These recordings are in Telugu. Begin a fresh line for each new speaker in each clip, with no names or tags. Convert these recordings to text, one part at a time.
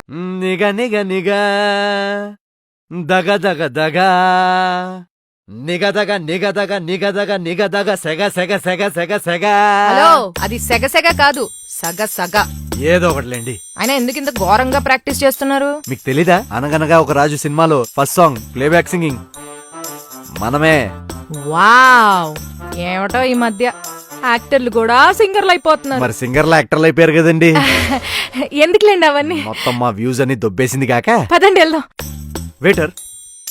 నిగ నిగ నిగ దగ దగ దగ నిగదగ నిగదగ నిగదగ నిగదగ సెగ సెగ సెగ సెగ సెగ.
హలో, అది సెగ సెగ కాదు, సగ సగ.
ఏదో ఒకటిలేండి.
అయినా ఎందుకు ఇంత ఘోరంగా ప్రాక్టీస్ చేస్తున్నారు?
మీకు తెలీదా? అనగనగా ఒక రాజు సినిమాలో ఫస్ట్ సాంగ్ ప్లేబ్యాక్ సింగింగ్ మనమే.
వావ్, ఏమిటో ఈ మధ్య యాక్టర్లు కూడా సింగర్లు అయిపోతున్నారు.
మరి సింగర్లు యాక్టర్లు అయిపోయారు కదండి.
ఎందుకులేండి అవన్నీ.
మొత్తం మా వ్యూస్ అని దొబ్బేసింది కాక.
పదండి వెళ్దాం.
వెయిటర్,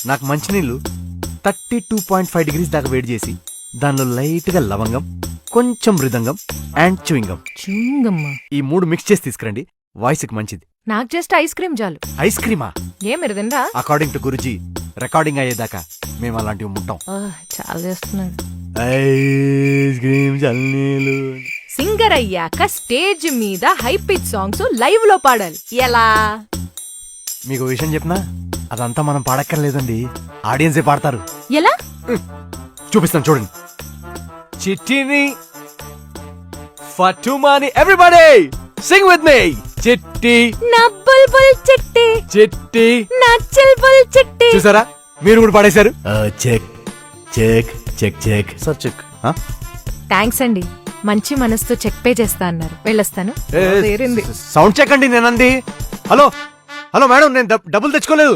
నాకు మంచినీళ్ళు 32.5 degrees దాకా వేడి చేసి దానిలో లైట్ గా లవంగం, కొంచెం మృదంగం అండ్ చూయింగం, ఈ 3 మిక్స్ చేసి తీసుకురండి. వాయిస్ కి మంచిది.
నాకు జస్ట్ ఐస్ క్రీమ్ చాలు.
ఐస్ క్రీమా?
ఏ మీరు తిందా?
అకార్డింగ్ టు గురుజీ, రికార్డింగ్ అయ్యేదాకా మేము అలాంటివి ముట్టాం.
చాలా చేస్తున్నాడు.
ఐస్ క్రీమ్ చల్లీలు.
సింగర్ అయ్యాక స్టేజ్ మీద హై పిచ్ సాంగ్స్ లైవ్ లో పాడాలి. ఎలా?
మీకు విషయం చెప్పనా? అదంతా మనం పాడక్కర్లేదండి, ఆడియన్సే పాడతారు.
ఎలా?
చూపిస్తాను చూడండి. చిట్టిని ఫటుమాని ఎవ్రీబడీ సింగ్ విత్ మీ. చిట్టి
నా బుల్బుల్ చిట్టి,
చిట్టి
నా చిల్బుల్ చిట్టి.
చూసారా, మీరు కూడా పాడేశారు. Check check check check sir check.
Thanks అండి, మంచి మనసుతో చెక్ పే చేస్తా అన్నారు. వెళ్ళొస్తాను.
సౌండ్ చెక్ అండి నేనంది. హలో హలో మేడం, నేను డబ్బులు తెచ్చుకోలేదు.